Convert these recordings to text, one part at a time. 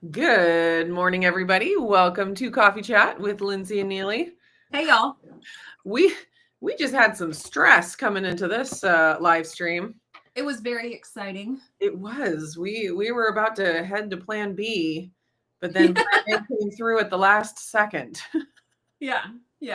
Good morning, everybody. Welcome to Coffee Chat with Lindsey and Neely. Hey, y'all. We just had some stress coming into this live stream. It was very exciting. It was. We were about to head to Plan B, but then Plan A came through at the last second. Yeah. We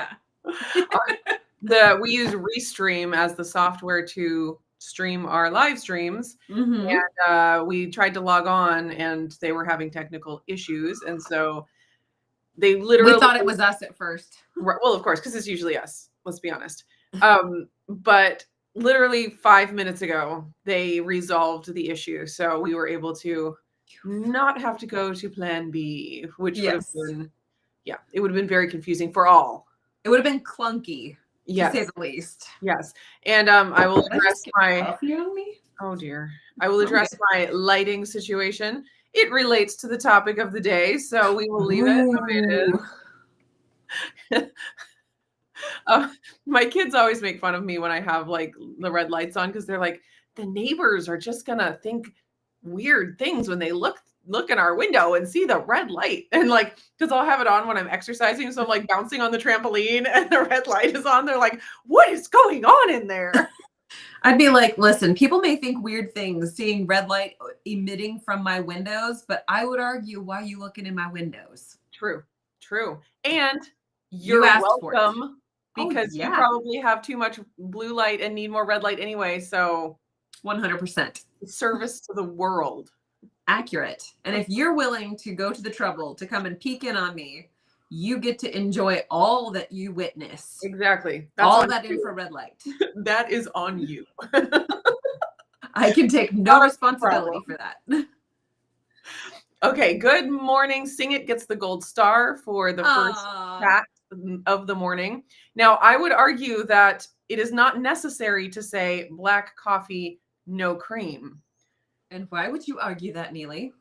use Restream as the software to stream our live streams. Mm-hmm. And we tried to log on and they were having technical issues. And so they literally... We thought it was us at first. Well, of course, because it's usually us. Let's be honest. But literally 5 minutes ago, they resolved the issue. So we were able to not have to go to Plan B, which would have been, it would have been very confusing for all. It would have been clunky, yes. To say the least. Yes. And I will address my... coffee on me? Oh, dear. I will address my lighting situation. It relates to the topic of the day, so we will leave it the way it is. My kids always make fun of me when I have like the red lights on because they're like, the neighbors are just gonna think weird things when they look in our window and see the red light. And like, because I'll have it on when I'm exercising, so I'm like bouncing on the trampoline and the red light is on. They're like, what is going on in there? I'd be like, listen, people may think weird things seeing red light emitting from my windows, but I would argue, why are you looking in my windows? True. And you're welcome, because you probably have too much blue light and need more red light anyway. So 100% service to the world. Accurate. And if you're willing to go to the trouble to come and peek in on me, you get to enjoy all that you witness. Exactly. That's all that infrared light. That is on you. I can take no responsibility for that. Okay, good morning. Sing It gets the gold star for the first chat of the morning. Now, I would argue that it is not necessary to say black coffee, no cream. And why would you argue that, Neely?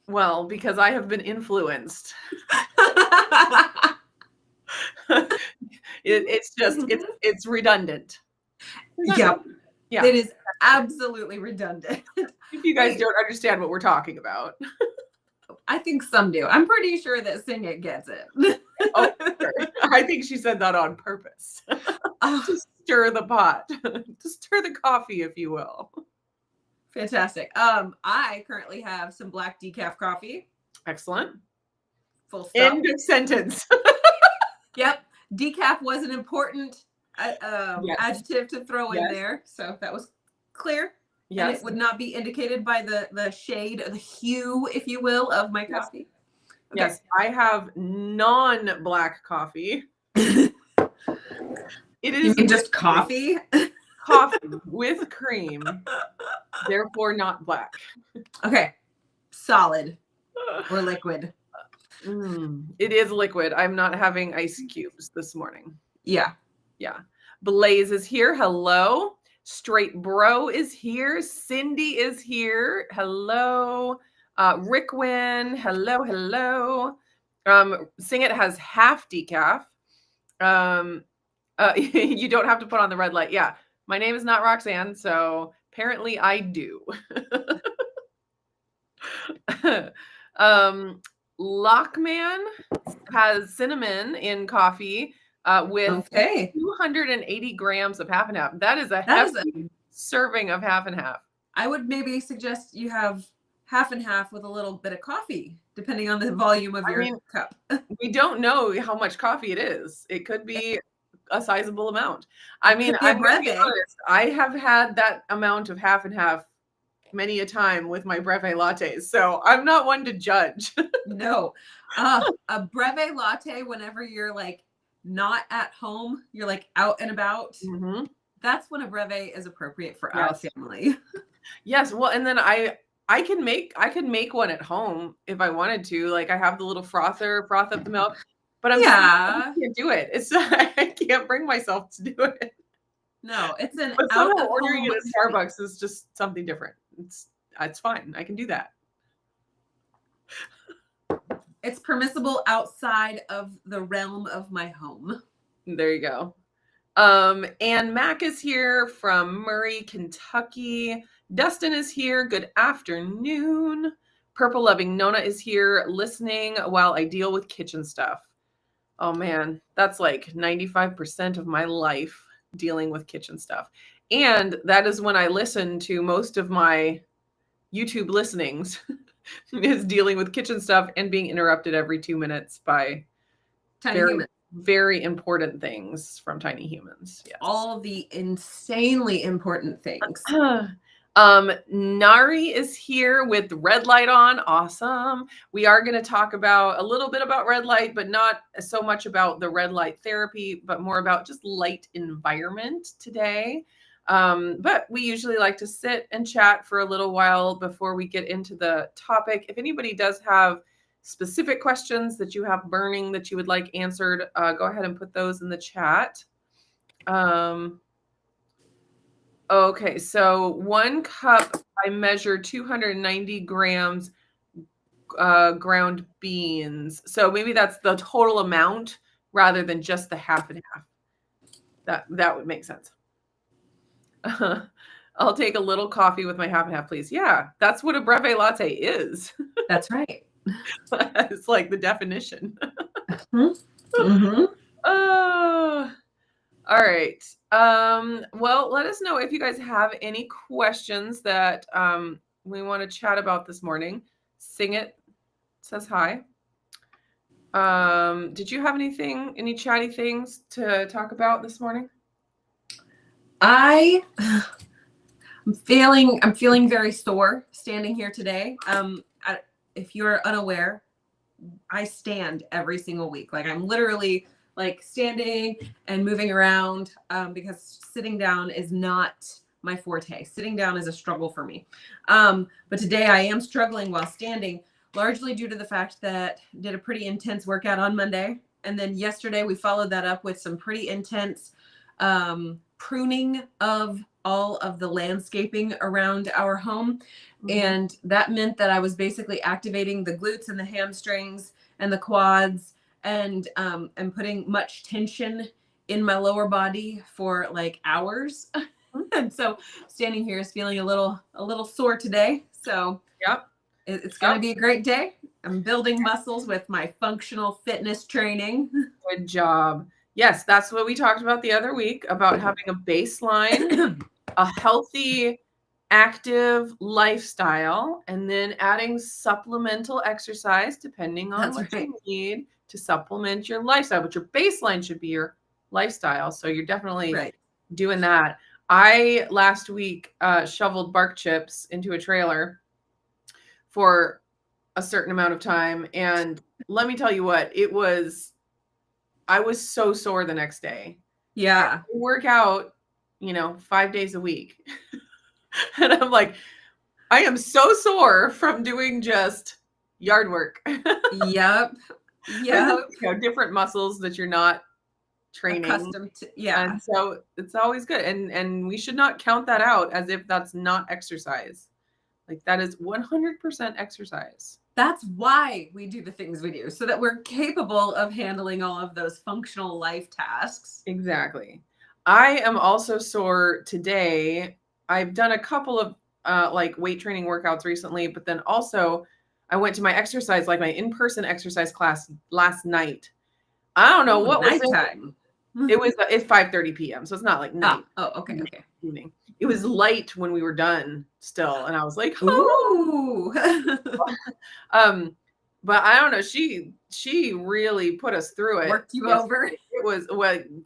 Well, because I have been influenced. It's redundant. Yep. Yeah. It is absolutely redundant. If you guys don't understand what we're talking about. I think some do. I'm pretty sure that Sing It gets it. Oh, sure. I think she said that on purpose. To stir the pot. To stir the coffee, if you will. Fantastic. I currently have some black decaf coffee. Excellent. Full stop. End of sentence. Yep. Decaf was an important adjective to throw in there. So that was clear. Yes. And it would not be indicated by the shade, the hue, if you will, of my coffee. Okay. Yes. I have non-black coffee. It is. You mean just coffee? Coffee with cream, therefore not black. Okay, solid or liquid. It is liquid. I'm not having ice cubes this morning. Yeah. Blaze is here. Hello. Straight Bro is here. Cindy is here. Hello. Rickwin. Hello. Sing It has half decaf. You don't have to put on the red light. Yeah. My name is not Roxanne, so apparently I do. Lockman has cinnamon in coffee with 280 grams of half and half. That is a hefty serving of half and half. I would maybe suggest you have half and half with a little bit of coffee, depending on the volume of your cup. We don't know how much coffee it is. It could be a sizable amount. I mean, I'm gonna be honest, I have had that amount of half and half many a time with my breve lattes, so I'm not one to judge. No, a breve latte whenever you're like not at home, you're like out and about. Mm-hmm. That's when a breve is appropriate for our family. Yes, well, and then I can make one at home if I wanted to. Like I have the little frother, froth up the milk. But I can't do it. I can't bring myself to do it. No, it's an but somehow ordering it at Starbucks is just something different. It's fine. I can do that. It's permissible outside of the realm of my home. There you go. And Mac is here from Murray, Kentucky. Dustin is here. Good afternoon. Purple Loving Nona is here listening while I deal with kitchen stuff. Oh man, that's like 95% of my life, dealing with kitchen stuff. And that is when I listen to most of my YouTube listenings is dealing with kitchen stuff and being interrupted every 2 minutes by very important things from tiny humans. Yes. All the insanely important things. Nari is here with red light on. Awesome. We are going to talk about a little bit about red light, but not so much about the red light therapy, but more about just light environment today. But we usually like to sit and chat for a little while before we get into the topic. If anybody does have specific questions that you have burning that you would like answered, go ahead and put those in the chat. Okay, so 1 cup, I measure 290 grams ground beans. So maybe that's the total amount rather than just the half and half. That would make sense. I'll take a little coffee with my half and half, please. Yeah, that's what a breve latte is. That's right. It's like the definition. Mm-hmm. All right. Well, let us know if you guys have any questions that we want to chat about this morning. Sing It says hi. Did you have any chatty things to talk about this morning? I'm feeling very sore standing here today. If you're unaware, I stand every single week. Like I'm literally like standing and moving around because sitting down is not my forte. Sitting down is a struggle for me. But today I am struggling while standing, largely due to the fact that I did a pretty intense workout on Monday. And then yesterday we followed that up with some pretty intense pruning of all of the landscaping around our home. Mm-hmm. And that meant that I was basically activating the glutes and the hamstrings and the quads and putting much tension in my lower body for like hours. And so standing here is feeling a little sore today. So yep, it's going to be a great day. I'm building muscles with my functional fitness training. Good job. Yes, that's what we talked about the other week, about having a baseline, a healthy, active lifestyle, and then adding supplemental exercise depending on what you need to supplement your lifestyle. But your baseline should be your lifestyle. So you're definitely doing that. I last week shoveled bark chips into a trailer for a certain amount of time. And let me tell you what, I was so sore the next day. Yeah. I work out, 5 days a week. And I'm like, I am so sore from doing just yard work. Yep. Yeah. Different muscles that you're not training. Accustomed to, yeah. And so it's always good. And we should not count that out as if that's not exercise. Like that is 100% exercise. That's why we do the things we do, so that we're capable of handling all of those functional life tasks. Exactly. I am also sore today. I've done a couple of like weight training workouts recently, but then also I went to my exercise, like my in-person exercise class last night. I don't know what was nighttime. It's 5:30 p.m. So it's not like night. Oh, okay. Evening. It was light when we were done still. And I was like, ooh. But I don't know. She really put us through it. Worked you over. It was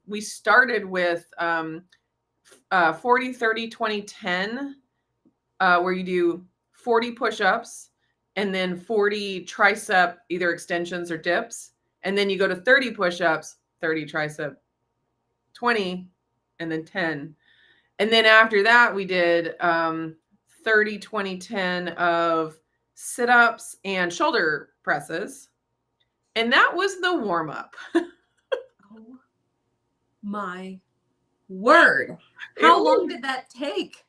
we started with 40, 30, 20, 10, where you do 40 push-ups and then 40 tricep, either extensions or dips. And then you go to 30 push-ups, 30 tricep, 20, and then 10. And then after that, we did 30, 20, 10 of sit-ups and shoulder presses. And that was the warm-up. Oh my word. How long did that take?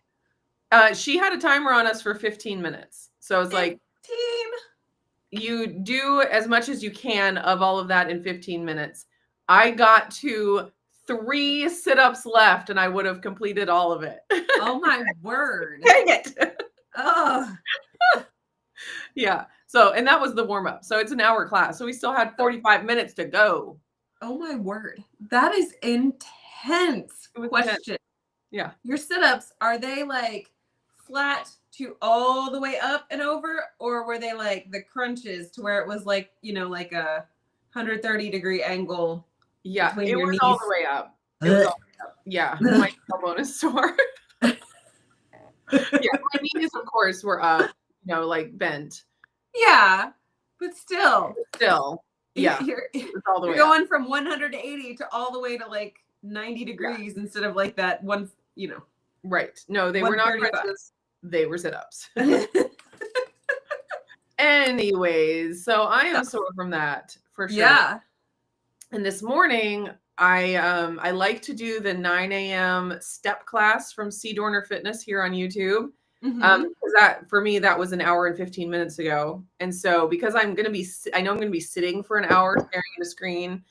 She had a timer on us for 15 minutes. So it's 15? Like you do as much as you can of all of that in 15 minutes. I got to 3 sit-ups left and I would have completed all of it. Oh my word. Dang it. Oh. Yeah. So, and that was the warm up. So it's an hour class. So we still had 45 minutes to go. Oh my word. That is intense. Question. Intense. Yeah. Your sit-ups, are they like flat to all the way up and over, or were they like the crunches to where it was like, you know, like a 130-degree angle? Yeah, it was all the way up. It was all the way up. Yeah, my elbow is sore. Yeah, my knees, of course, were up, you know, like bent. Yeah, but still. Yeah, you're all the way going up. from 180 to all the way to like 90 degrees instead of like that one, you know. Right. No, they were not crunches. They were sit-ups. Anyways, so I am sore from that for sure. Yeah. And this morning, I like to do the 9 a.m. step class from C. Dorner Fitness here on YouTube. Because that, for me, that was an hour and 15 minutes ago. And so because I know I'm going to be sitting for an hour staring at a screen.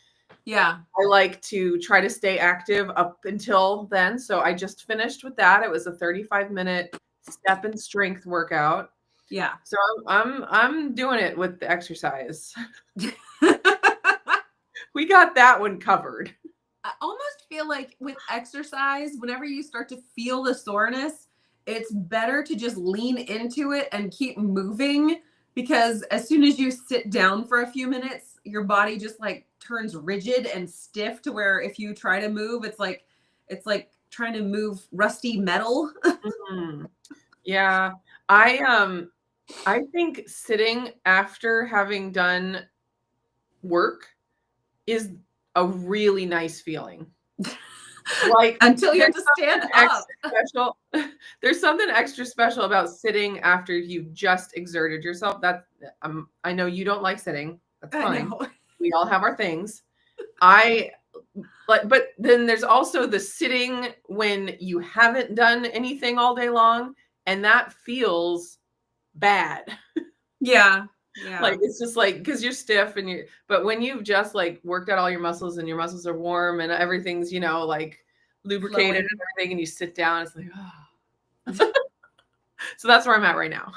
Yeah. I like to try to stay active up until then. So I just finished with that. It was a 35-minute step and strength workout. Yeah. So I'm doing it with the exercise. We got that one covered. I almost feel like with exercise, whenever you start to feel the soreness, it's better to just lean into it and keep moving, because as soon as you sit down for a few minutes, your body just like turns rigid and stiff to where if you try to move, it's like trying to move rusty metal. Mm-hmm. Yeah. I think sitting after having done work is a really nice feeling. Like until you have to stand up. There's something extra special about sitting after you've just exerted yourself. I know you don't like sitting. That's fine. We all have our things. But then there's also the sitting when you haven't done anything all day long, and that feels bad. Yeah. Like it's just like, because you're stiff but when you've just like worked out all your muscles and your muscles are warm and everything's, you know, like lubricated and everything, and you sit down, it's like, oh. So that's where I'm at right now.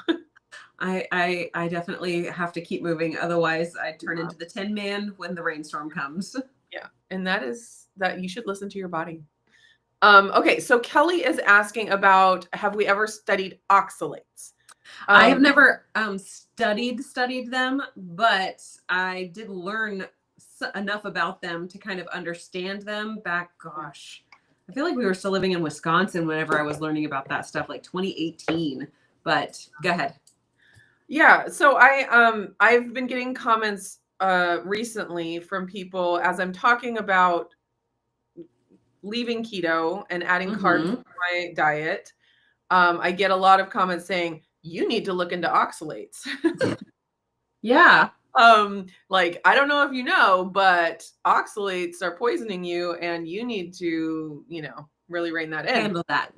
I definitely have to keep moving. Otherwise I turn into the Tin Man when the rainstorm comes. Yeah. And that you should listen to your body. Okay. So Kelly is asking about, have we ever studied oxalates? I have never studied them, but I did learn enough about them to kind of understand them back. Gosh, I feel like we were still living in Wisconsin whenever I was learning about that stuff, like 2018. But go ahead. Yeah. So I've been getting comments recently from people as I'm talking about leaving keto and adding carbs to my diet. I get a lot of comments saying, you need to look into oxalates. Yeah. Like, I don't know if you know, but oxalates are poisoning you and you need to, you know, really rein that in. Handle that.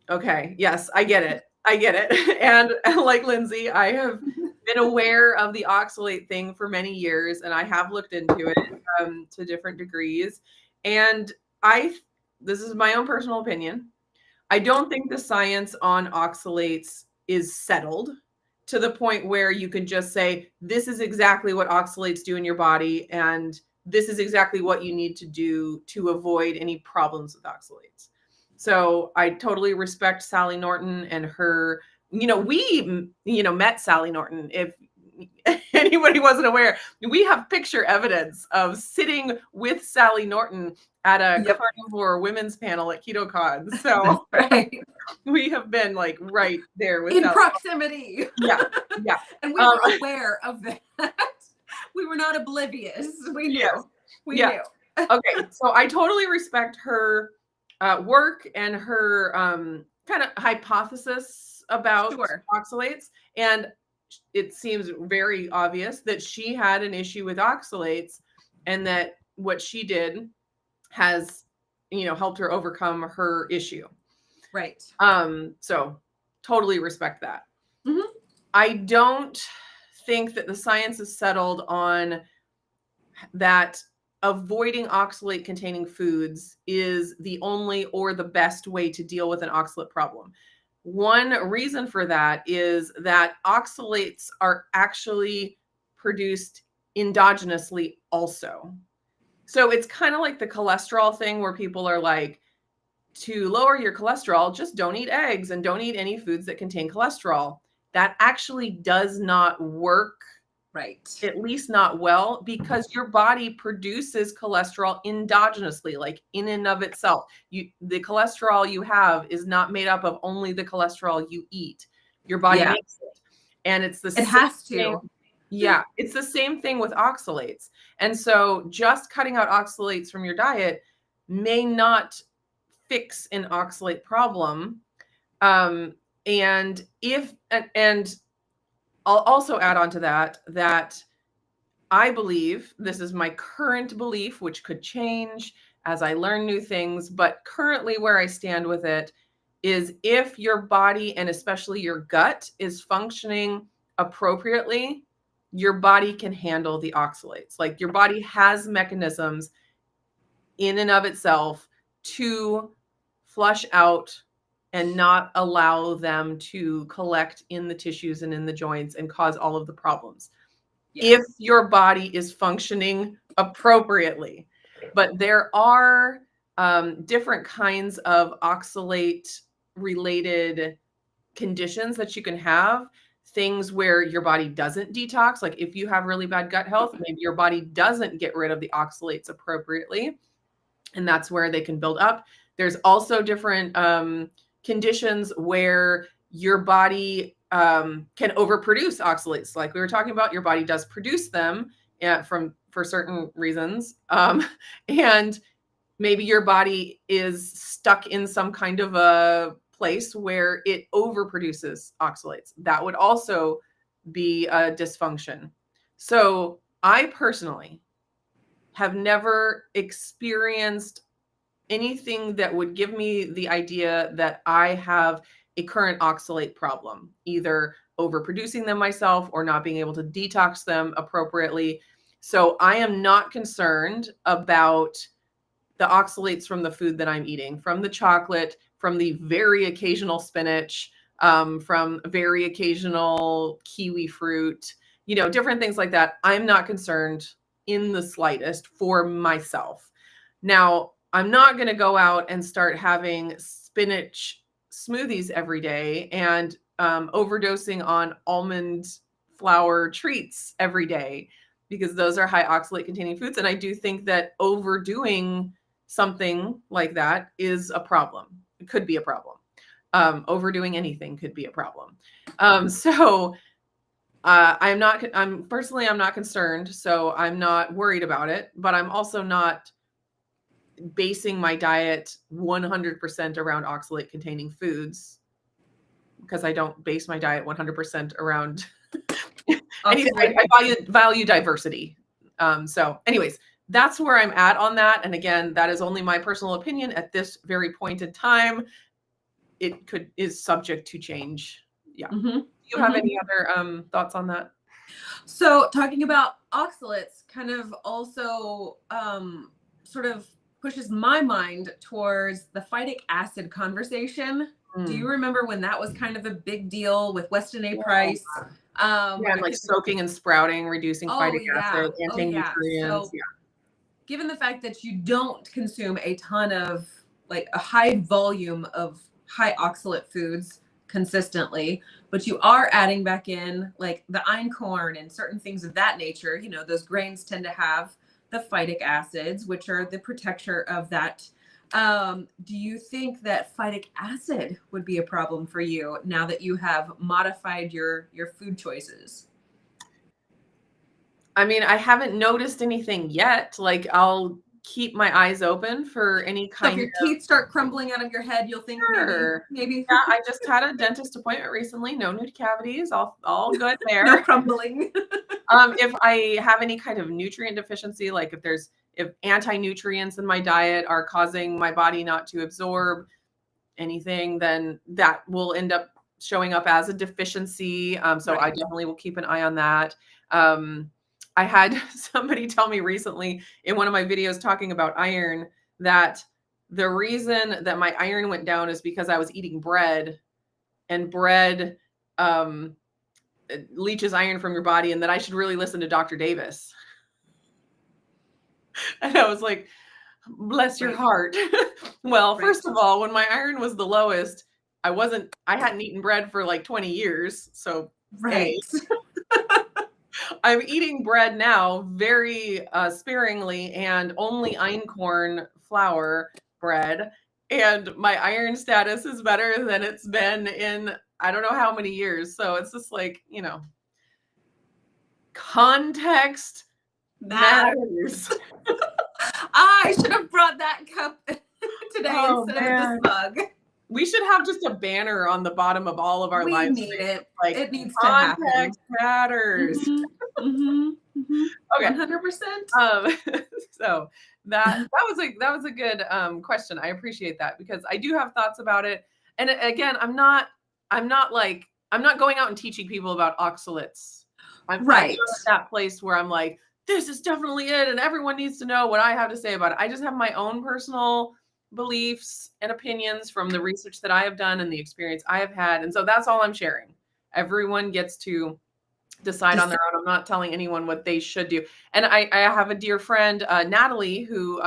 Okay. Yes, I get it. And like Lindsey, I have been aware of the oxalate thing for many years, and I have looked into it to different degrees. And this is my own personal opinion. I don't think the science on oxalates is settled to the point where you can just say, this is exactly what oxalates do in your body, and this is exactly what you need to do to avoid any problems with oxalates. So I totally respect Sally Norton and her, we met Sally Norton. If anybody wasn't aware, we have picture evidence of sitting with Sally Norton at a carnivore women's panel at KetoCon. So we have been like right there with in proximity. Yeah. And we were aware of that. We were not oblivious. We knew. Yes. We knew. Okay. So I totally respect her work and her kind of hypothesis about oxalates. And it seems very obvious that she had an issue with oxalates, and that what she did has, helped her overcome her issue. Right. So totally respect that. Mm-hmm. I don't think that the science is settled on that avoiding oxalate containing foods is the only or the best way to deal with an oxalate problem. one reason for that is that oxalates are actually produced endogenously also. So it's kind of like the cholesterol thing where people are like, to lower your cholesterol, just don't eat eggs and don't eat any foods that contain cholesterol. That actually does not work. Right. At least not well, because your body produces cholesterol endogenously, like in and of itself. The cholesterol you have is not made up of only the cholesterol you eat. Your body makes it. And it's the it has to. thing. Yeah, it's the same thing with oxalates. And so just cutting out oxalates from your diet may not fix an oxalate problem. And I'll also add on to that I believe, this is my current belief, which could change as I learn new things, but currently where I stand with it is if your body and especially your gut is functioning appropriately, your body can handle the oxalates. Like your body has mechanisms in and of itself to flush out and not allow them to collect in the tissues and in the joints and cause all of the problems. Yes. If your body is functioning appropriately. But there are different kinds of oxalate related conditions that you can have. Things where your body doesn't detox. Like if you have really bad gut health, maybe your body doesn't get rid of the oxalates appropriately. And that's where they can build up. There's also different conditions where your body can overproduce oxalates. Like we were talking about, your body does produce them for certain reasons. And maybe your body is stuck in some kind of a place where it overproduces oxalates. That would also be a dysfunction. So I personally have never experienced anything that would give me the idea that I have a current oxalate problem, either overproducing them myself or not being able to detox them appropriately. So I am not concerned about the oxalates from the food that I'm eating, from the chocolate, from the very occasional spinach, from very occasional kiwi fruit, different things like that. I'm not concerned in the slightest for myself. Now, I'm not going to go out and start having spinach smoothies every day and overdosing on almond flour treats every day, because those are high oxalate containing foods. And I do think that overdoing something like that is a problem. It could be a problem. Overdoing anything could be a problem. I'm not concerned. So I'm not worried about it, but I'm also not basing my diet 100% around oxalate containing foods, because I don't base my diet 100% around anything. I value diversity. So anyways, that's where I'm at on that. And again, that is only my personal opinion at this very point in time. It is subject to change. Yeah. Mm-hmm. Do you have any other thoughts on that? So talking about oxalates kind of also sort of pushes my mind towards the phytic acid conversation. Do you remember when that was kind of a big deal with Weston A. Price? Like soaking and sprouting, reducing phytic acid, anti-nutrients. So, given the fact that you don't consume a ton of like a high volume of high oxalate foods consistently, but you are adding back in like the einkorn and certain things of that nature, those grains tend to have the phytic acids, which are the protector of that. Do you think that phytic acid would be a problem for you now that you have modified your food choices? I mean, I haven't noticed anything yet. Like I'll keep my eyes open for any kind of... So if your teeth start crumbling out of your head, you'll think maybe. Yeah, I just had a dentist appointment recently. No new cavities. All good there. No crumbling. If I have any kind of nutrient deficiency, like if anti-nutrients in my diet are causing my body not to absorb anything, then that will end up showing up as a deficiency. So right. I definitely will keep an eye on that. I had somebody tell me recently in one of my videos talking about iron that the reason that my iron went down is because I was eating bread and bread leaches iron from your body, and that I should really listen to Dr. Davis. And I was like, bless your heart. Well, first of all, when my iron was the lowest, I hadn't eaten bread for like 20 years. So I'm eating bread now very sparingly, and only einkorn flour bread. And my iron status is better than it's been in I don't know how many years. So it's just like, context matters. I should have brought that cup today instead of this mug. We should have just a banner on the bottom of all of our live streams. We need it. Like, it needs to happen. Context matters. Okay. 100%. So that was a good question. I appreciate that, because I do have thoughts about it. And again, I'm not going out and teaching people about oxalates. I'm not at that place where I'm like, this is definitely it, and everyone needs to know what I have to say about it. I just have my own personal beliefs and opinions from the research that I have done and the experience I have had. And so that's all I'm sharing. Everyone gets to decide on their own. I'm not telling anyone what they should do. And I have a dear friend, Natalie, who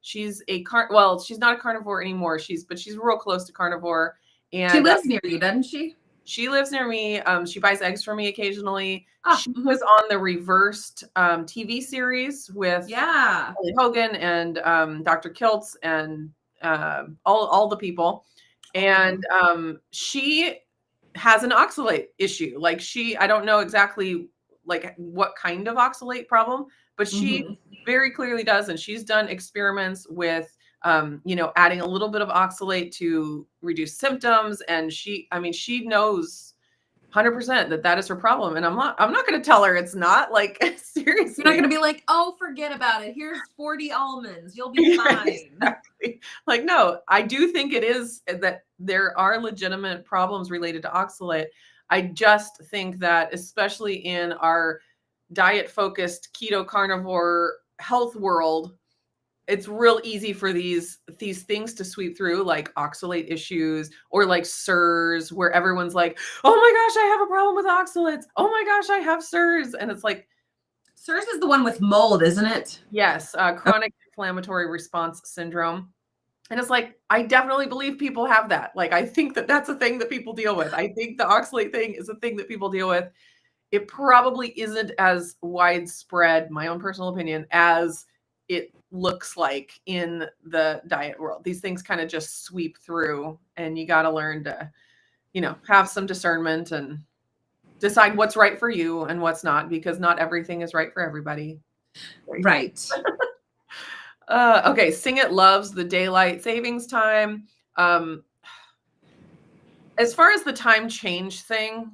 she's she's not a carnivore anymore. She's real close to carnivore. And she lives near you, doesn't she? She lives near me. She buys eggs for me occasionally. She was on the Reversed TV series with Holly Hogan and Dr. Kiltz and all the people. And she has an oxalate issue. Like I don't know exactly like what kind of oxalate problem, but she very clearly does. And she's done experiments with adding a little bit of oxalate to reduce symptoms. And she knows 100% that is her problem. And I'm not going to tell her it's not. Like, seriously. You're not going to be like, oh, forget about it. Here's 40 almonds. You'll be fine. Exactly. Like, no, I do think it is that there are legitimate problems related to oxalate. I just think that, especially in our diet-focused keto carnivore health world, it's real easy for these things to sweep through, like oxalate issues or like SIRS, where everyone's like, oh my gosh, I have a problem with oxalates. Oh my gosh, I have SIRS. And it's like, SIRS is the one with mold, isn't it? Yes. Chronic inflammatory response syndrome. And it's like, I definitely believe people have that. Like, I think that that's a thing that people deal with. I think the oxalate thing is a thing that people deal with. It probably isn't as widespread, my own personal opinion, as it looks like in the diet world. These things kind of just sweep through, and you got to learn to, have some discernment and decide what's right for you and what's not, because not everything is right for everybody. Right. Okay. Sing It loves the daylight savings time. As far as the time change thing,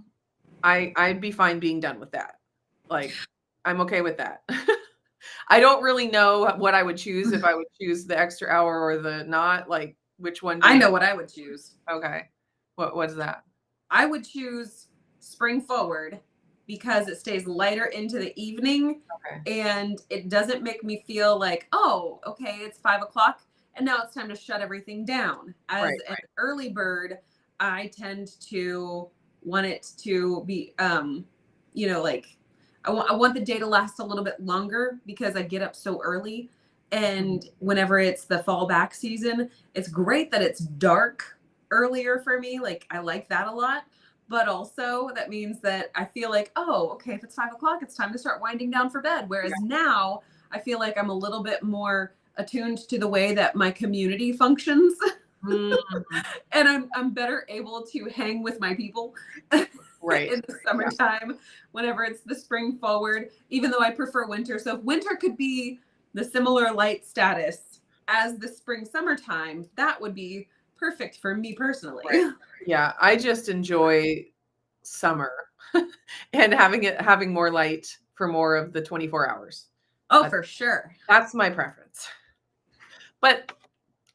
I'd be fine being done with that. Like, I'm okay with that. I don't really know what I would choose, if I would choose the extra hour or the not. Like, which one? I know what I would choose. Okay. What is that? I would choose spring forward, because it stays lighter into the evening, and it doesn't make me feel like, oh, okay, it's 5 o'clock and now it's time to shut everything down. As an early bird, I tend to want it to be, like, I want the day to last a little bit longer, because I get up so early. And whenever it's the fall back season, it's great that it's dark earlier for me. Like, I like that a lot. But also that means that I feel like, oh, okay, if it's 5 o'clock, it's time to start winding down for bed. Whereas now I feel like I'm a little bit more attuned to the way that my community functions. And I'm better able to hang with my people in the summertime, whenever it's the spring forward, even though I prefer winter. So if winter could be the similar light status as the spring summertime, that would be perfect for me personally. Yeah, I just enjoy summer and having more light for more of the 24 hours. Oh, for sure. That's my preference. But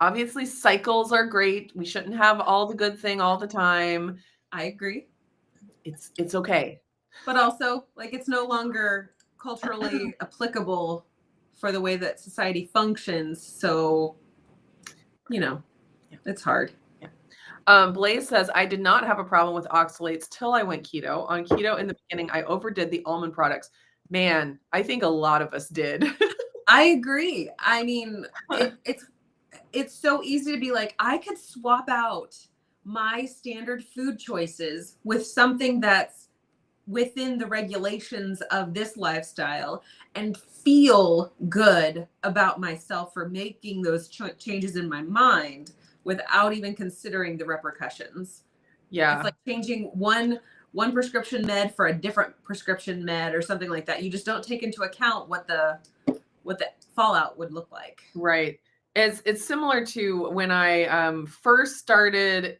obviously cycles are great. We shouldn't have all the good thing all the time. I agree. It's okay. But also, like, it's no longer culturally applicable for the way that society functions. So, it's hard. Yeah. Blaze says, I did not have a problem with oxalates till I went keto. On keto in the beginning, I overdid the almond products. Man, I think a lot of us did. I agree. I mean, it's so easy to be like, I could swap out my standard food choices with something that's within the regulations of this lifestyle and feel good about myself for making those changes in my mind without even considering the repercussions. Yeah. It's like changing one prescription med for a different prescription med or something like that. You just don't take into account what the fallout would look like. Right. It's similar to when I first started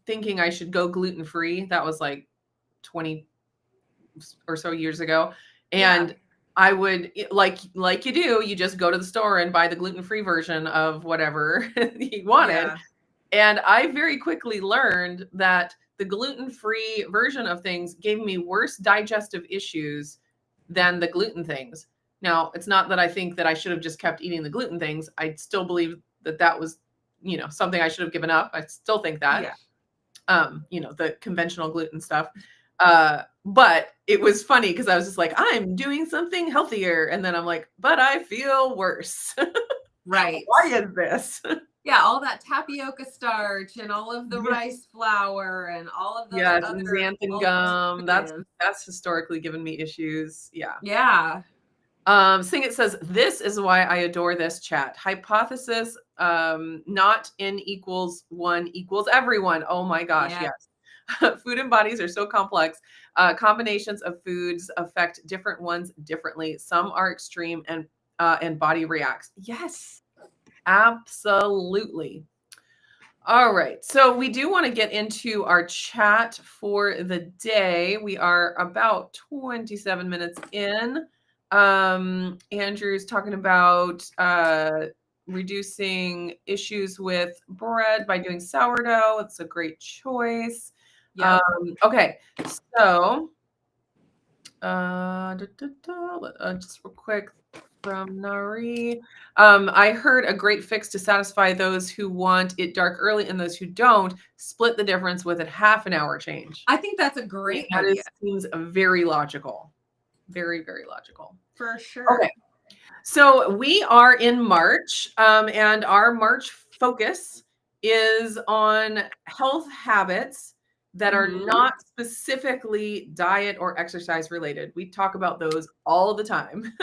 thinking I should go gluten-free. That was like 20 or so years ago. And I would, like you do, you just go to the store and buy the gluten-free version of whatever you wanted. Yeah. And I very quickly learned that the gluten-free version of things gave me worse digestive issues than the gluten things. Now, it's not that I think that I should have just kept eating the gluten things. I still believe that that was, something I should have given up. I still think that, the conventional gluten stuff. But it was funny because I was just like, I'm doing something healthier. And then I'm like, but I feel worse. Right. Why is this? Yeah, all that tapioca starch and all of the rice flour and all of the other xanthan gum. That's historically given me issues. Yeah. Yeah. Sing It says, this is why I adore this chat. Hypothesis, not N equals 1 equals everyone. Oh my gosh, yes. Food and bodies are so complex. Combinations of foods affect different ones differently. Some are extreme and body reacts. Yes, absolutely. All right. So we do want to get into our chat for the day. We are about 27 minutes in. Andrew's talking about reducing issues with bread by doing sourdough. It's a great choice. Yep. Okay, so just real quick from Nari. I heard a great fix to satisfy those who want it dark early and those who don't. Split the difference with a half an hour change. I think that's a great idea. Seems very logical. Very, very logical. For sure. Okay. So we are in March, and our March focus is on health habits that are not specifically diet or exercise related. We talk about those all the time.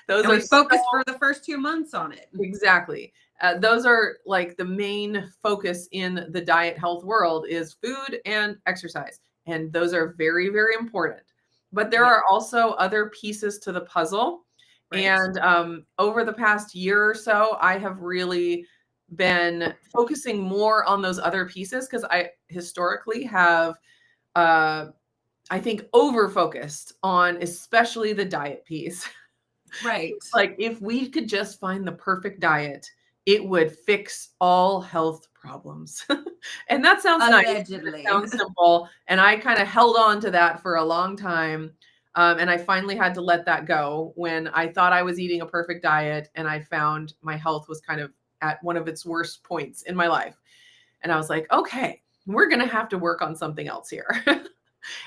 Those and we focus for the first 2 months on it. Exactly. Those are like the main focus in the diet health world is food and exercise. And those are very, very important. But there are also other pieces to the puzzle. Right. And over the past year or so, I have really been focusing more on those other pieces because I historically have, I think, over-focused on especially the diet piece. Right. Like if we could just find the perfect diet, it would fix all health problems. And that sounds allegedly nice. It sounds simple. And I kind of held on to that for a long time. And I finally had to let that go when I thought I was eating a perfect diet and I found my health was kind of at one of its worst points in my life. And I was like, okay, we're going to have to work on something else here.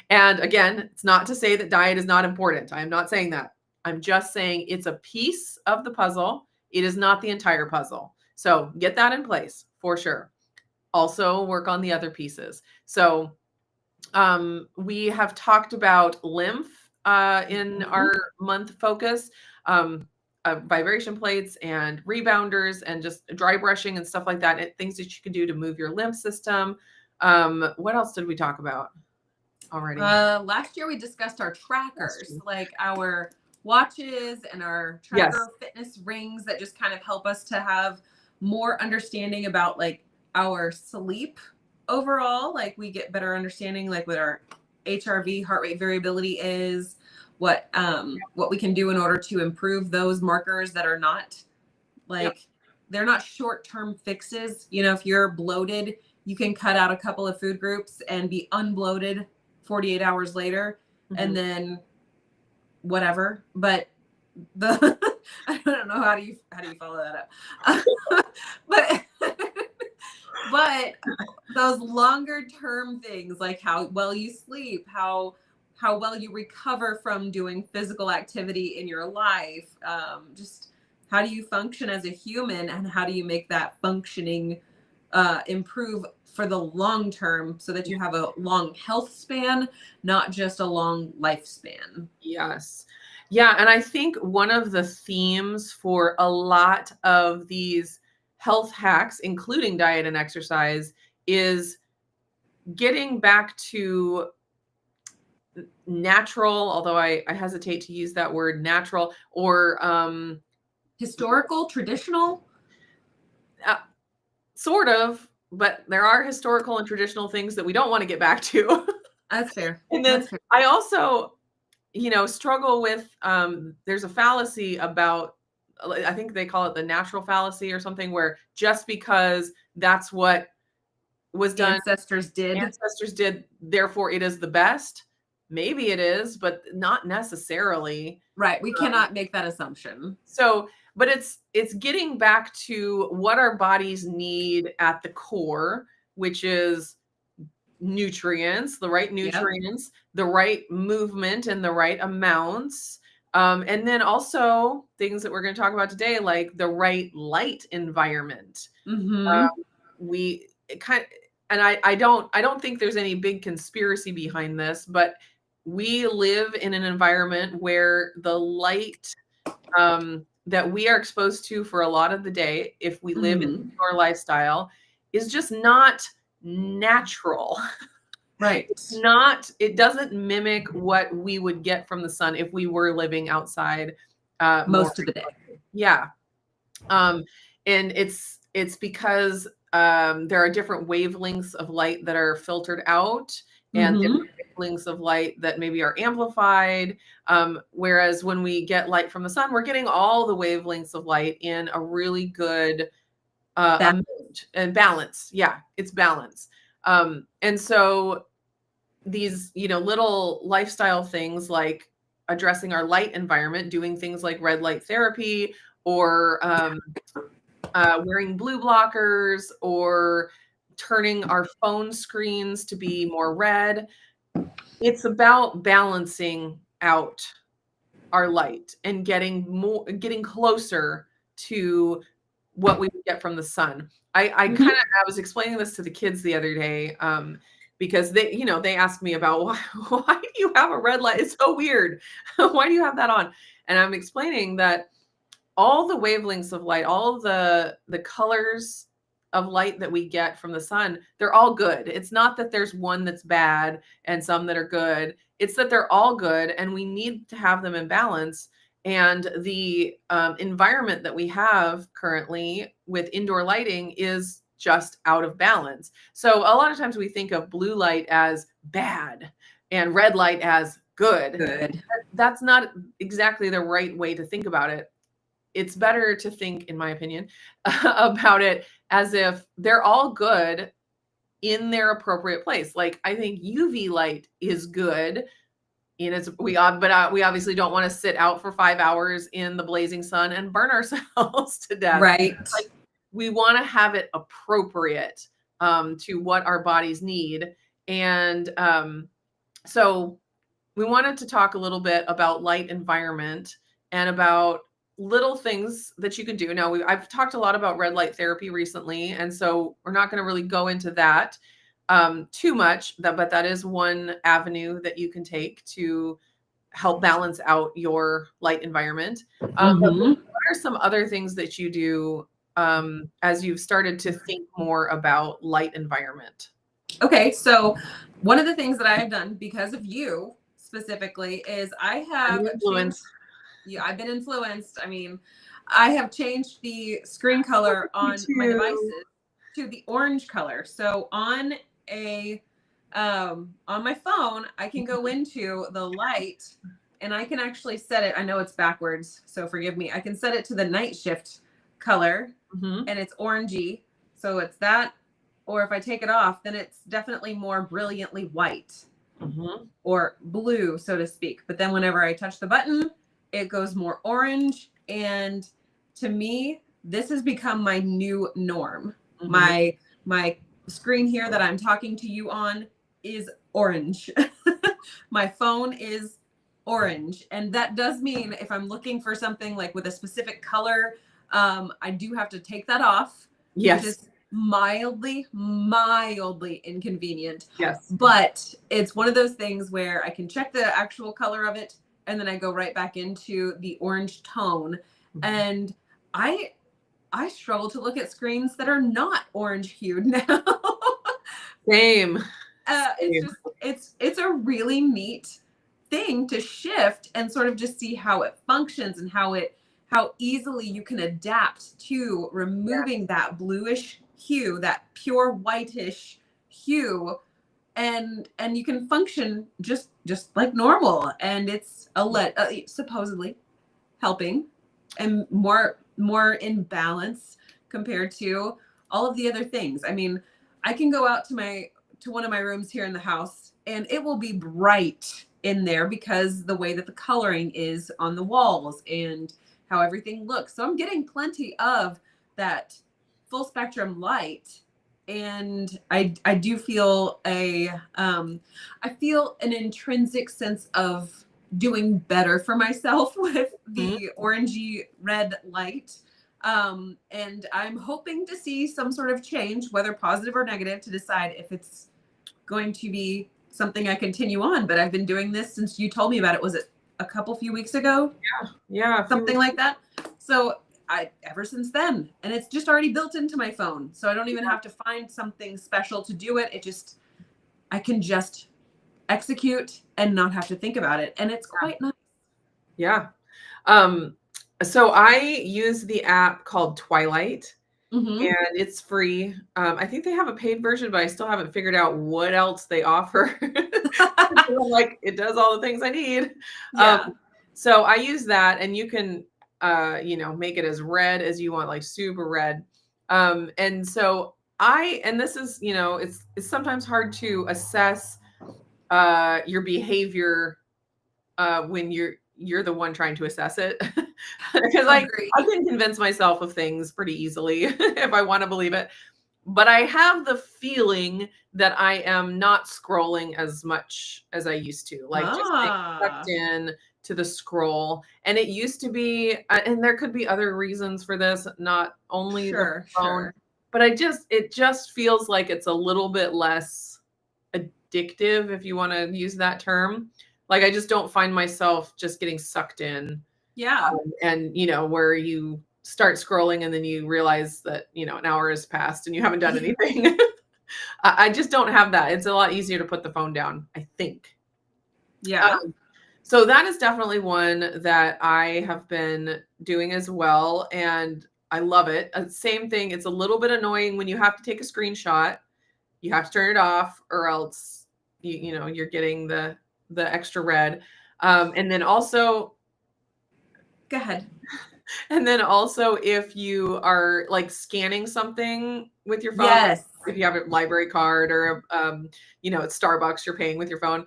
And again, it's not to say that diet is not important. I am not saying that. I'm just saying it's a piece of the puzzle. It is not the entire puzzle. So get that in place for sure. Also work on the other pieces. So we have talked about lymph in our month focus, vibration plates and rebounders and just dry brushing and stuff like that. Things that you can do to move your lymph system. What else did we talk about already? Last year we discussed our trackers, like our watches and our tracker fitness rings that just kind of help us to have more understanding about like our sleep overall. Like we get better understanding like what our HRV, heart rate variability is, what we can do in order to improve those markers that are not like they're not short-term fixes. You know, if you're bloated, you can cut out a couple of food groups and be unbloated 48 hours later and then whatever. But I don't know how do you follow that up. But But those longer term things, like how well you sleep, how well you recover from doing physical activity in your life, just how do you function as a human, and how do you make that functioning improve for the long term, so that you have a long health span, not just a long lifespan. Yes. Yeah. And I think one of the themes for a lot of these health hacks, including diet and exercise, is getting back to natural, although I hesitate to use that word, natural, or historical, traditional. Sort of, but there are historical and traditional things that we don't want to get back to. That's fair. And then fair. I also, struggle with, there's a fallacy about, I think they call it the natural fallacy or something, where just because that's what was done, ancestors did, therefore it is the best. Maybe it is, but not necessarily. Right. We cannot make that assumption. So, but it's getting back to what our bodies need at the core, which is nutrients, the right nutrients, the right movement and the right amounts. And then also things that we're going to talk about today, like the right light environment. We kind of, and I don't think there's any big conspiracy behind this, but we live in an environment where the light that we are exposed to for a lot of the day, if we live in our lifestyle, is just not natural. Right. It doesn't mimic what we would get from the sun if we were living outside most of the day. Yeah. And it's because there are different wavelengths of light that are filtered out, and different wavelengths of light that maybe are amplified. Whereas when we get light from the sun, we're getting all the wavelengths of light in a really good amount and balance. Yeah, it's balance. And so these, little lifestyle things like addressing our light environment, doing things like red light therapy, or wearing blue blockers, or turning our phone screens to be more red. It's about balancing out our light and getting closer to what we would get from the sun. I was explaining this to the kids the other day, because they asked me about why do you have a red light? It's so weird. Why do you have that on? And I'm explaining that all the wavelengths of light, all the colors of light that we get from the sun, they're all good. It's not that there's one that's bad and some that are good. It's that they're all good, and we need to have them in balance. And the environment that we have currently with indoor lighting is just out of balance. So a lot of times we think of blue light as bad and red light as good. That's not exactly the right way to think about it. It's better to think, in my opinion, about it as if they're all good in their appropriate place. Like, I think UV light is good we obviously don't want to sit out for 5 hours in the blazing sun and burn ourselves to death. Right. Like, we want to have it appropriate to what our bodies need. And so we wanted to talk a little bit about light environment and about little things that you can do. Now, I've talked a lot about red light therapy recently, and so we're not going to really go into that too much, but that is one avenue that you can take to help balance out your light environment. But what are some other things that you do as you've started to think more about light environment? Okay, so one of the things that I have done because of you specifically is I have influenced. I've been influenced. I mean, I have changed the screen color on my devices to the orange color. So on my phone, I can go into the light and I can actually set it. I know it's backwards, so forgive me. I can set it to the night shift color, and it's orangey. So it's that, or if I take it off, then it's definitely more brilliantly white or blue, so to speak. But then whenever I touch the button, it goes more orange. And to me, this has become my new norm. My My screen here that I'm talking to you on is orange. My phone is orange. And that does mean if I'm looking for something like with a specific color, I do have to take that off. Yes. Which is mildly inconvenient. Yes. But it's one of those things where I can check the actual color of it and then I go right back into the orange tone. Mm-hmm. And I struggle to look at screens that are not orange hued now. Same. It's a really neat thing to shift and sort of just see how it functions and how easily you can adapt to removing that bluish hue, that pure whitish hue, and you can function just like normal. And it's supposedly helping and more in balance compared to all of the other things. I mean, I can go out to one of my rooms here in the house and it will be bright in there because the way that the coloring is on the walls and how everything looks. So I'm getting plenty of that full spectrum light. And I do feel I feel an intrinsic sense of doing better for myself with the orangey red light. And I'm hoping to see some sort of change, whether positive or negative, to decide if it's going to be something I continue on. But I've been doing this since you told me about it. Was it a few weeks ago? Yeah. Something like that. So ever since then, and it's just already built into my phone. So I don't even have to find something special to do it. I can just execute and not have to think about it. And it's quite nice. Yeah. So I use the app called Twilight. Mm-hmm. And it's free. I think they have a paid version, but I still haven't figured out what else they offer. Like, it does all the things I need. Yeah. So I use that, and you can, make it as red as you want, like super red. And so this is, it's sometimes hard to assess your behavior when you're the one trying to assess it. Because I can convince myself of things pretty easily if I want to believe it. But I have the feeling that I am not scrolling as much as I used to, like just sucked in to the scroll. And it used to be, and there could be other reasons for this, not only the phone, but it just feels like it's a little bit less addictive, if you want to use that term. Like, I just don't find myself just getting sucked in. Yeah. And, where you start scrolling and then you realize that, an hour has passed and you haven't done anything. I just don't have that. It's a lot easier to put the phone down, I think. Yeah. So that is definitely one that I have been doing as well. And I love it. Same thing. It's a little bit annoying when you have to take a screenshot. You have to turn it off, or else you're getting the extra red. And then also, go ahead. And then also, if you are like scanning something with your phone, yes, if you have a library card or at Starbucks, you're paying with your phone.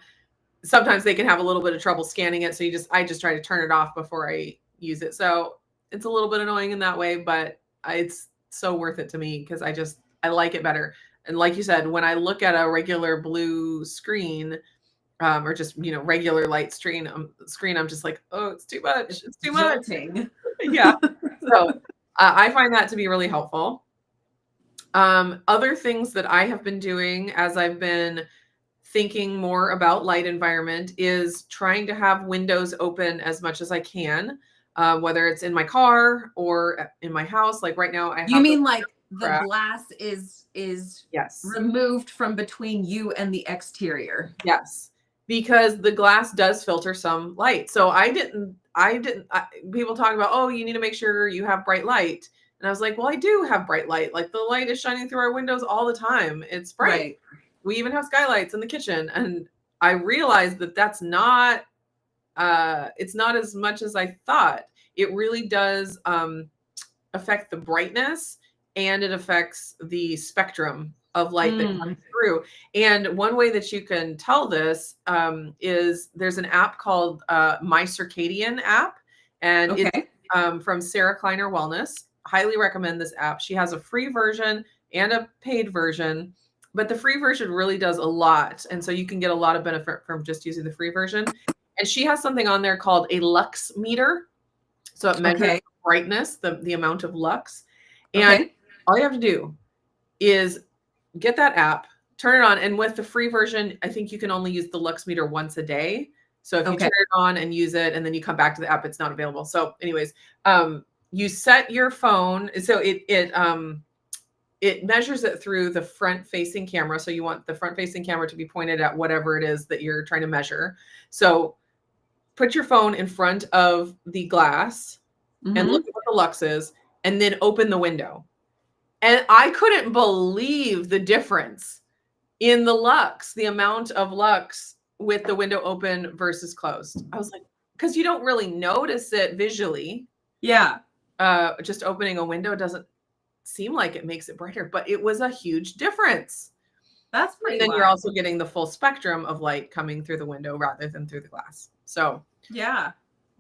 Sometimes they can have a little bit of trouble scanning it. So I just try to turn it off before I use it. So it's a little bit annoying in that way, but it's so worth it to me because I like it better. And like you said, when I look at a regular blue screen, or just, regular light screen, I'm just like, oh, it's too much. It's too much. Yeah. So I find that to be really helpful. Other things that I have been doing as I've been thinking more about light environment is trying to have windows open as much as I can, whether it's in my car or in my house. Like right now, I have. You mean like the glass is yes, removed from between you and the exterior? Yes. Because the glass does filter some light. So people talk about, oh, you need to make sure you have bright light. And I was like, well, I do have bright light. Like, the light is shining through our windows all the time. It's bright. Right. We even have skylights in the kitchen. And I realized that that's not, it's not as much as I thought. It really does affect the brightness, and it affects the spectrum of light that comes through. And one way that you can tell this is there's an app called My Circadian app, and it's from Sarah Kleiner Wellness. Highly recommend this app. She has a free version and a paid version, but the free version really does a lot. And so you can get a lot of benefit from just using the free version. And she has something on there called a lux meter. So it measures brightness, the amount of lux. And all you have to do is get that app, turn it on. And with the free version, I think you can only use the lux meter once a day. So if you turn it on and use it, and then you come back to the app, it's not available. So anyways, you set your phone. So it measures it through the front facing camera. So you want the front facing camera to be pointed at whatever it is that you're trying to measure. So put your phone in front of the glass and look at what the lux is, and then open the window. And I couldn't believe the difference in the lux, the amount of lux with the window open versus closed. I was like, because you don't really notice it visually. Yeah. Just opening a window doesn't seem like it makes it brighter, but it was a huge difference. That's pretty. And then you're also getting the full spectrum of light coming through the window rather than through the glass. So yeah,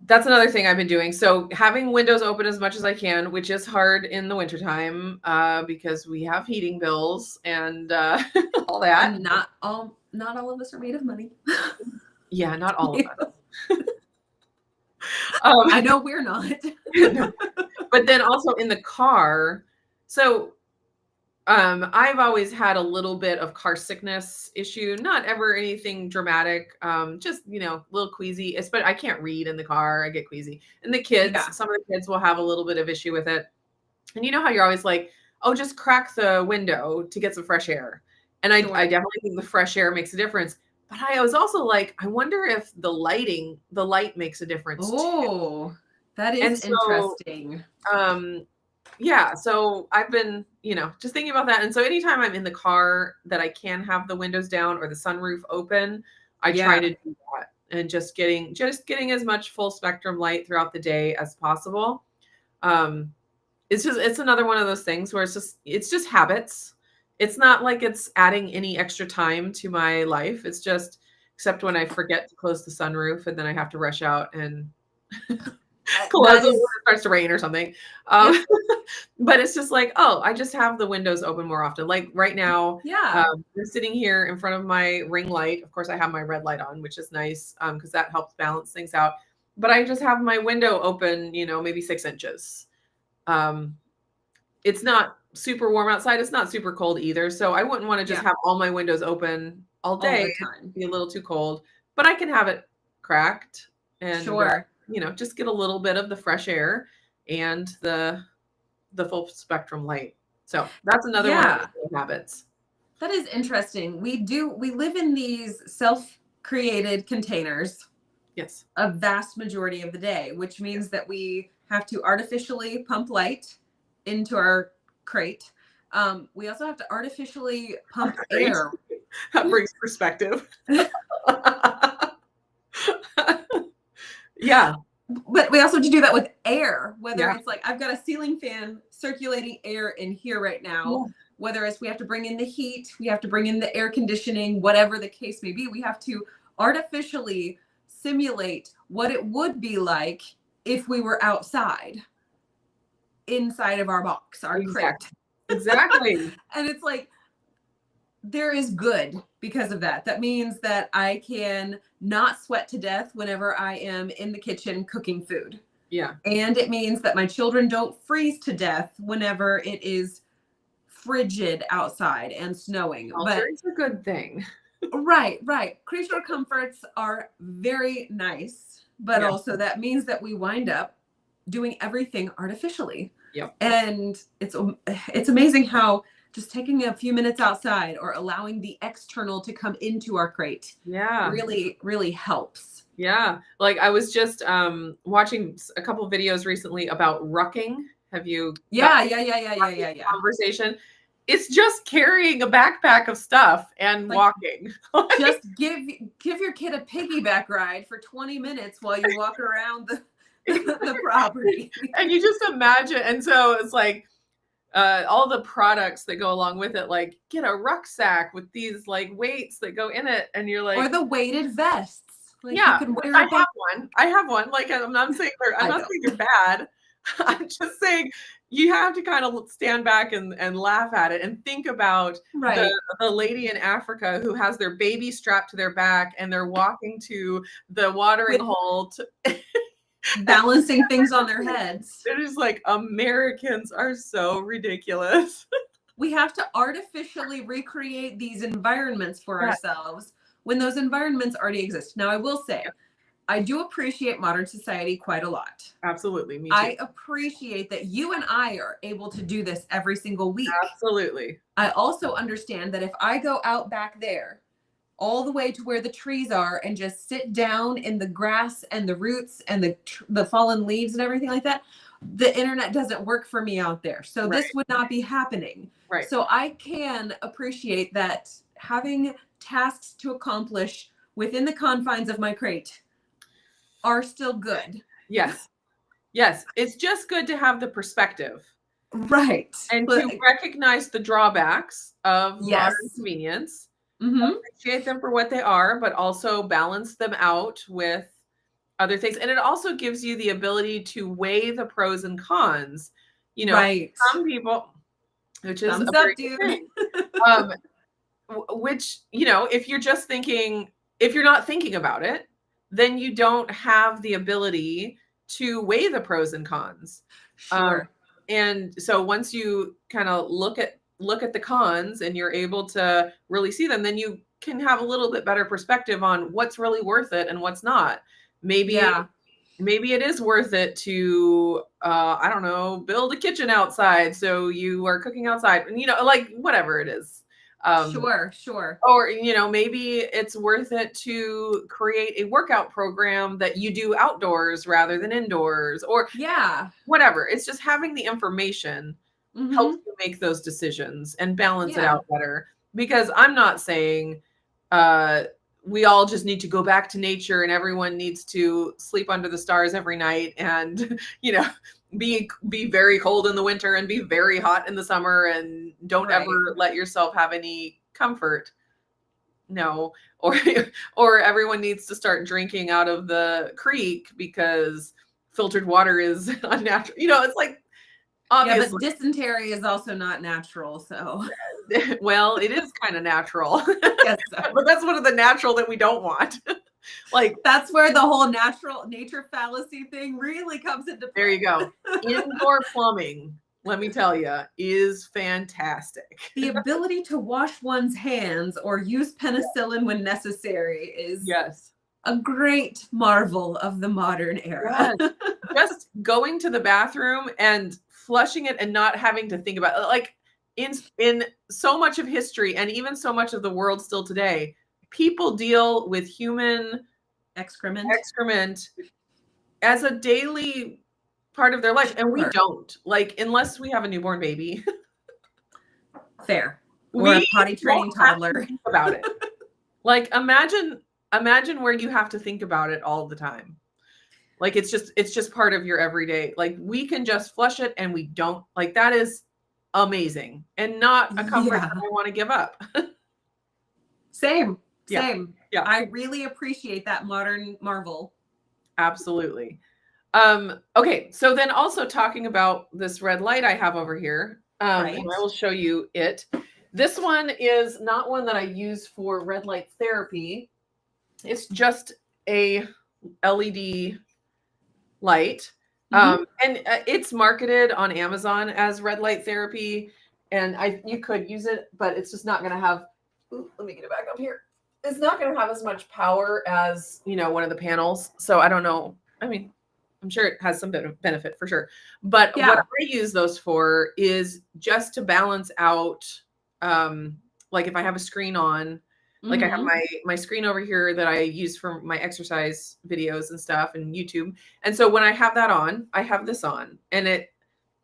that's another thing I've been doing. So having windows open as much as I can, which is hard in the wintertime because we have heating bills and all that. And not all of us are made of money. Yeah, not all of us. I know we're not. But then also in the car. So I've always had a little bit of car sickness issue, not ever anything dramatic. Just, a little queasy, but I can't read in the car. I get queasy. And the kids, some of the kids will have a little bit of issue with it. And you know how you're always like, oh, just crack the window to get some fresh air. And I definitely think the fresh air makes a difference. But I was also like, I wonder if the light makes a difference. Oh, that is interesting. Yeah. So I've been, just thinking about that. And so anytime I'm in the car that I can have the windows down or the sunroof open, I try to do that and just getting as much full spectrum light throughout the day as possible. It's another one of those things where it's just habits. It's not like it's adding any extra time to my life. It's just, except when I forget to close the sunroof and then I have to rush out and close it when it starts to rain or something. But it's just like, I just have the windows open more often. Like right now, I'm sitting here in front of my ring light. Of course, I have my red light on, which is nice because that helps balance things out. But I just have my window open, maybe 6 inches. It's not super warm outside. It's not super cold either. So I wouldn't want to just have all my windows open all day. It'd be a little too cold, but I can have it cracked and just get a little bit of the fresh air and the full spectrum light. So that's another one of the habits. That is interesting. We live in these self-created containers. Yes. A vast majority of the day, which means that we have to artificially pump light into our crate. We also have to artificially pump air. That brings perspective. Yeah. But we also have to do that with air, whether it's like I've got a ceiling fan circulating air in here right now, whether it's we have to bring in the heat, we have to bring in the air conditioning, whatever the case may be, we have to artificially simulate what it would be like if we were outside inside of our box, our crate. Exactly. And it's like, there is good because of that. That means that I can not sweat to death whenever I am in the kitchen cooking food. Yeah. And it means that my children don't freeze to death whenever it is frigid outside and snowing. But it's a good thing. Right. Creature comforts are very nice, but also that means that we wind up doing everything artificially. Yep. And it's amazing how just taking a few minutes outside or allowing the external to come into our crate really, really helps. Yeah. Like I was just watching a couple of videos recently about rucking. Have you? Yeah. Conversation. It's just carrying a backpack of stuff and walking. Just give your kid a piggyback ride for 20 minutes while you walk around the property. And you just imagine. And so it's like all the products that go along with it, like get a rucksack with these like weights that go in it. And you're like, or the weighted vests. Like you can wear I have one. Like I'm not saying they're bad. I'm just saying you have to kind of stand back and laugh at it and think about the lady in Africa who has their baby strapped to their back and they're walking to the watering hole balancing things on their heads. It is like, Americans are so ridiculous. We have to artificially recreate these environments for ourselves when those environments already exist. Now, I will say, I do appreciate modern society quite a lot. Absolutely. Me too. I appreciate that you and I are able to do this every single week. Absolutely. I also understand that if I go out back there all the way to where the trees are and just sit down in the grass and the roots and the fallen leaves and everything like that, the internet doesn't work for me out there. So this would not be happening. Right. So I can appreciate that having tasks to accomplish within the confines of my crate are still good. Yes. Yes. It's just good to have the perspective. Right. And to recognize the drawbacks of modern convenience, appreciate them for what they are, but also balance them out with other things. And it also gives you the ability to weigh the pros and cons. You know, some people, which is which, you know, if you're just thinking, if you're not thinking about it, then you don't have the ability to weigh the pros and cons. Sure. And so once you kind of look at the cons and you're able to really see them, then you can have a little bit better perspective on what's really worth it and what's not. Maybe it is worth it to, I don't know, build a kitchen outside. So you are cooking outside, and, you know, like whatever it is. Sure. Or, you know, maybe it's worth it to create a workout program that you do outdoors rather than indoors, or whatever. It's just having the information helps you make those decisions and balance it out better. Because I'm not saying we all just need to go back to nature and everyone needs to sleep under the stars every night and, you know, be very cold in the winter and be very hot in the summer and don't ever let yourself have any comfort. No. Or everyone needs to start drinking out of the creek because filtered water is unnatural. You know, it's like, obviously. Yeah, but dysentery is also not natural, so. Well, it is kind of natural. Yes, so. But that's one of the natural that we don't want. Like, that's where the whole nature fallacy thing really comes into play. There you go. Indoor plumbing, let me tell you, is fantastic. The ability to wash one's hands or use penicillin when necessary is a great marvel of the modern era. Yes. Just going to the bathroom and flushing it and not having to think about it. Like, in so much of history and even so much of the world still today, people deal with human excrement as a daily part of their life, and we don't. Like, unless we have a newborn baby. Fair. Or a potty training toddler. Think about it. Like, imagine where you have to think about it all the time. Like, it's just part of your everyday. Like, we can just flush it and we don't. Like, that is amazing and not a comfort that I want to give up. Same. Yeah. I really appreciate that modern marvel. Absolutely. Okay. So then also talking about this red light I have over here, and I will show you it. This one is not one that I use for red light therapy. It's just a LED light. And it's marketed on Amazon as red light therapy, and you could use it, but it's just not going to have, let me get it back up here. It's not going to have as much power as, you know, one of the panels. So I don't know. I mean, I'm sure it has some benefit for sure. But what I use those for is just to balance out, like if I have a screen on, like I have my screen over here that I use for my exercise videos and stuff and YouTube. And so when I have that on, I have this on, and it,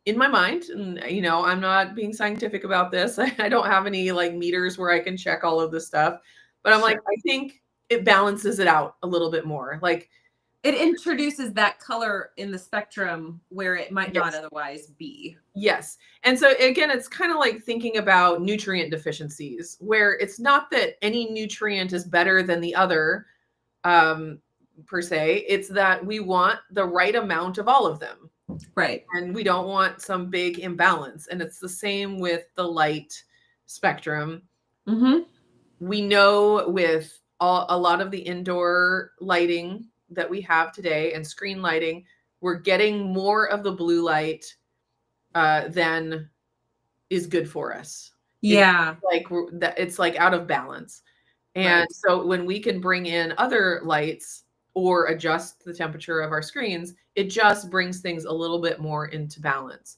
in my mind, and, you know, I'm not being scientific about this. I don't have any like meters where I can check all of this stuff, but I'm like, I think it balances it out a little bit more. Like, it introduces that color in the spectrum where it might not otherwise be. Yes. And so again, it's kind of like thinking about nutrient deficiencies, where it's not that any nutrient is better than the other, per se. It's that we want the right amount of all of them. Right. And we don't want some big imbalance. And it's the same with the light spectrum. Mm-hmm. We know with a lot of the indoor lighting that we have today and screen lighting, we're getting more of the blue light than is good for us. Yeah. It's like out of balance. And so when we can bring in other lights or adjust the temperature of our screens, it just brings things a little bit more into balance.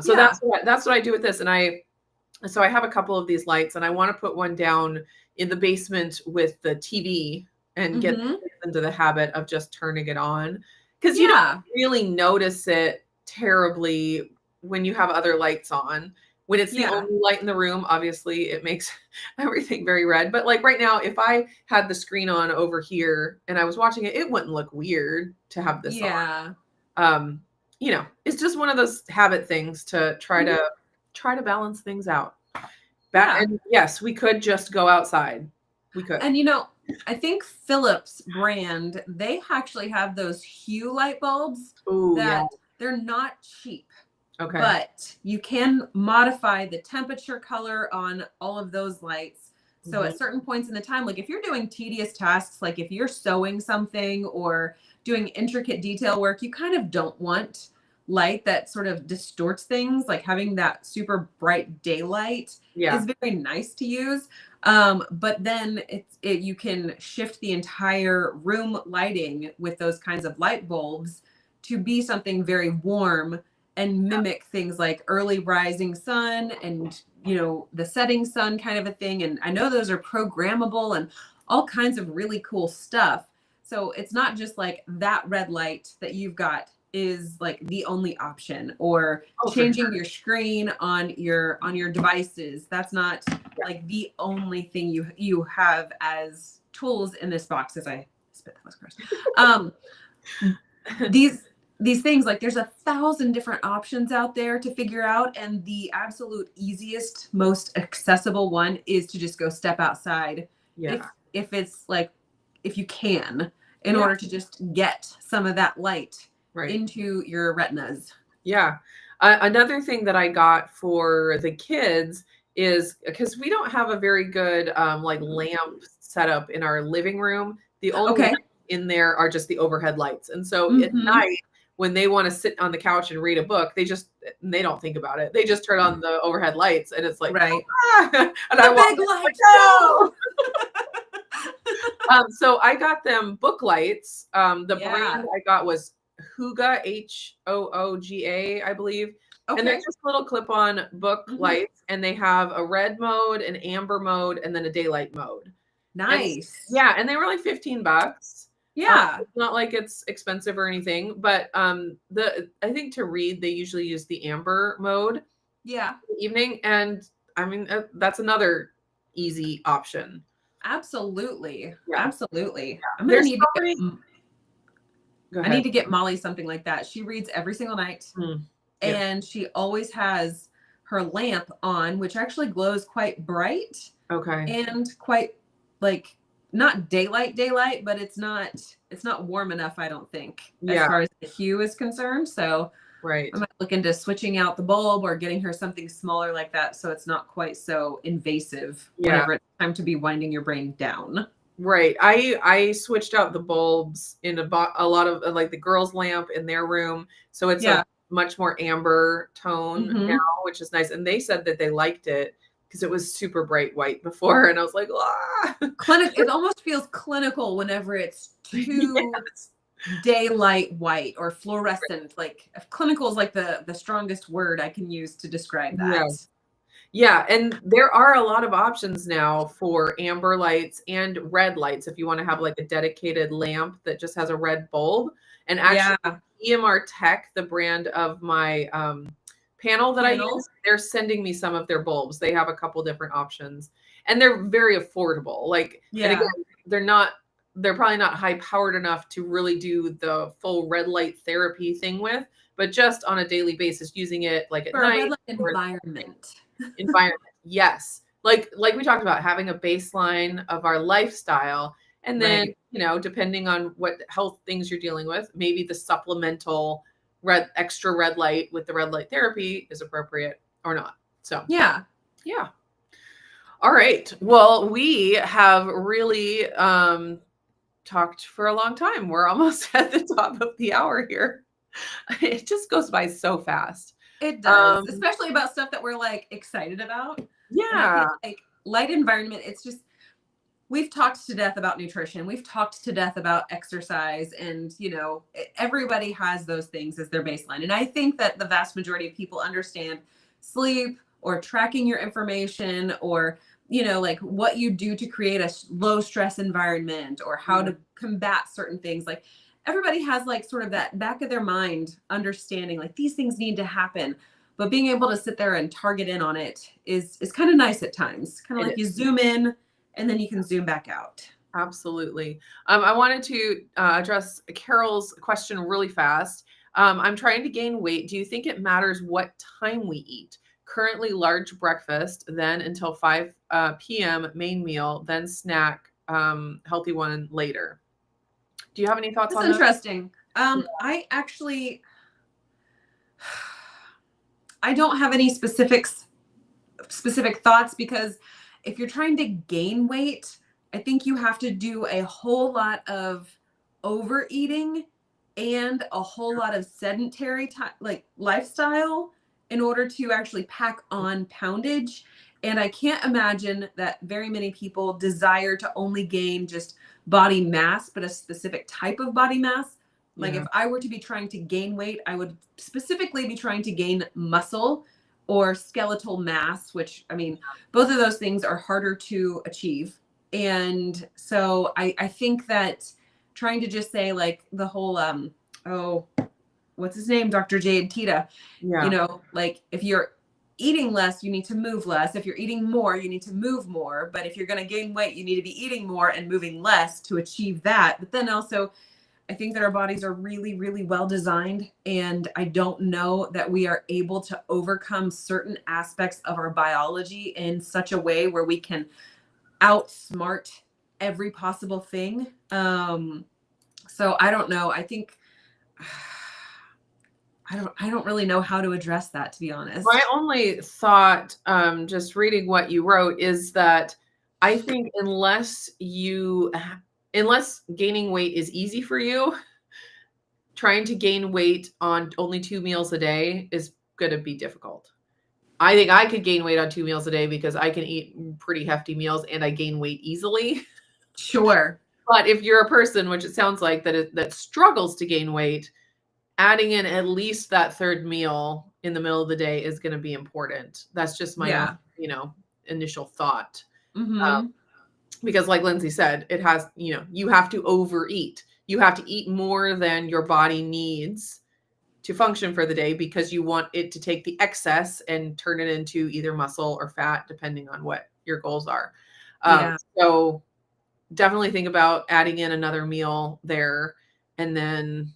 So that's what I do with this. And I have a couple of these lights, and I want to put one down in the basement with the TV and get into the habit of just turning it on, because you don't really notice it terribly when you have other lights on. When it's the only light in the room, obviously it makes everything very red. But like right now, if I had the screen on over here and I was watching it, it wouldn't look weird to have this on. It's just one of those habit things to try to balance things out. And yes, we could just go outside. We could. And I think Philips brand, they actually have those hue light bulbs they're not cheap. Okay. But you can modify the temperature color on all of those lights. So at certain points in the time, like if you're doing tedious tasks, like if you're sewing something or doing intricate detail work, you kind of don't want light that sort of distorts things. Like having that super bright daylight is very nice to use. But then you can shift the entire room lighting with those kinds of light bulbs to be something very warm and mimic things like early rising sun and, the setting sun kind of a thing. And I know those are programmable and all kinds of really cool stuff. So it's not just like that red light that you've got is like the only option, or changing your screen on your devices. That's not like the only thing you have as tools in this box, as I spit that was gross. These things, like there's 1,000 different options out there to figure out. And the absolute easiest, most accessible one is to just go step outside. Yeah. If it's like, if you can, in order to just get some of that light into your retinas. Yeah. Another thing that I got for the kids is, because we don't have a very good like lamp setup in our living room. The only lights in there are just the overhead lights. And so at night, when they want to sit on the couch and read a book, they don't think about it. They just turn on the overhead lights, and it's like, and I big light. No. So I got them book lights. The brand I got was Hooga, Hooga, I believe. And they're just little clip-on book lights, and they have a red mode, an amber mode, and then a daylight mode. Nice. And they were like $15. Yeah. It's not like it's expensive or anything, but I think to read, they usually use the amber mode. Yeah. In the evening. And I mean, that's another easy option. Absolutely. Yeah. Absolutely. Yeah. I'm going to I need to get Molly something like that. She reads every single night. And she always has her lamp on, which actually glows quite bright. And quite like, not daylight, but it's not warm enough, I don't think, as far as the hue is concerned. So I might look into switching out the bulb or getting her something smaller like that, so it's not quite so invasive whenever it's time to be winding your brain down. Right. I switched out the bulbs in a lot of like the girls' lamp in their room, so it's a much more amber tone now, which is nice. And they said that they liked it because it was super bright white before, and I was like, It almost feels clinical whenever it's too daylight white or fluorescent. Like clinical is like the strongest word I can use to describe that. Yeah, and there are a lot of options now for amber lights and red lights if you want to have like a dedicated lamp that just has a red bulb. And actually, EMR Tech, the brand of my panel that I use, they're sending me some of their bulbs. They have a couple different options, and they're very affordable. Like, and again, they're probably not high powered enough to really do the full red light therapy thing with, but just on a daily basis, using it like at night. Environment. Yes. Like we talked about, having a baseline of our lifestyle. And then, depending on what health things you're dealing with, maybe the supplemental extra red light with the red light therapy is appropriate or not. So yeah. All right. Well, we have really talked for a long time. We're almost at the top of the hour here. It just goes by so fast. It does, especially about stuff that we're like excited about. Yeah. And I think, like, light environment, it's just, we've talked to death about nutrition. We've talked to death about exercise, and, you know, everybody has those things as their baseline. And I think that the vast majority of people understand sleep or tracking your information, or, you know, like what you do to create a low stress environment, or how to combat certain things. Like, everybody has like sort of that back of their mind understanding, like, these things need to happen. But being able to sit there and target in on it is kind of nice at times. Kind of like you zoom in and then you can zoom back out. Absolutely. I wanted to address Carol's question really fast. I'm trying to gain weight. Do you think it matters what time we eat? Currently large breakfast, then until 5 p.m. main meal, then snack, healthy one later. Do you have any thoughts on that? That's interesting. I actually, I don't have any specific thoughts, because if you're trying to gain weight, I think you have to do a whole lot of overeating and a whole lot of sedentary lifestyle in order to actually pack on poundage. And I can't imagine that very many people desire to only gain just body mass, but a specific type of body mass. Like, if I were to be trying to gain weight, I would specifically be trying to gain muscle or skeletal mass, which, I mean, both of those things are harder to achieve. And so I think that trying to just say, like, the whole, what's his name? Dr. Jade Teta, you know, like, if you're eating less, you need to move less. If you're eating more, you need to move more. But if you're going to gain weight, you need to be eating more and moving less to achieve that. But then also, I think that our bodies are really, really well designed. And I don't know that we are able to overcome certain aspects of our biology in such a way where we can outsmart every possible thing. So I don't know. I think I don't really know how to address that, to be honest. My only thought, just reading what you wrote, is that I think unless gaining weight is easy for you, trying to gain weight on only 2 meals a day is going to be difficult. I think I could gain weight on 2 meals a day because I can eat pretty hefty meals and I gain weight easily. Sure. But if you're a person, which it sounds like, that struggles to gain weight, adding in at least that third meal in the middle of the day is going to be important. That's just my own, initial thought. Mm-hmm. Because like Lindsey said, it has, you have to overeat. You have to eat more than your body needs to function for the day, because you want it to take the excess and turn it into either muscle or fat, depending on what your goals are. So definitely think about adding in another meal there, and then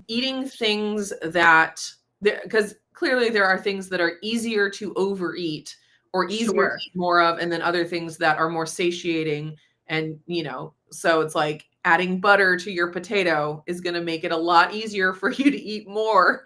eating things because clearly there are things that are easier to overeat or easier to eat more of, and then other things that are more satiating. And, so it's like adding butter to your potato is going to make it a lot easier for you to eat more.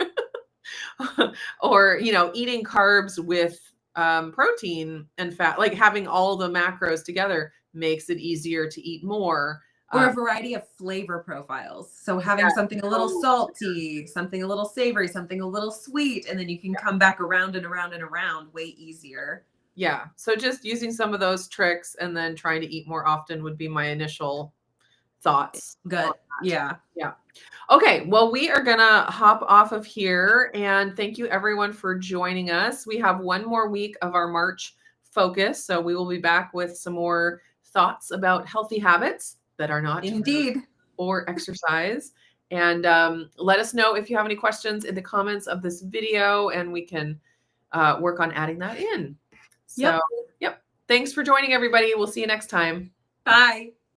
Or, eating carbs with protein and fat, like having all the macros together makes it easier to eat more. Or a variety of flavor profiles. So having something a little salty, something a little savory, something a little sweet, and then you can come back around and around and around way easier. Yeah. So just using some of those tricks and then trying to eat more often would be my initial thoughts. Good. Yeah. Yeah. Okay. Well, we are going to hop off of here, and thank you everyone for joining us. We have one more week of our March focus. So we will be back with some more thoughts about healthy habits that are not indeed or exercise. And let us know if you have any questions in the comments of this video, and we can work on adding that in. So, yep. Thanks for joining, everybody. We'll see you next time. Bye.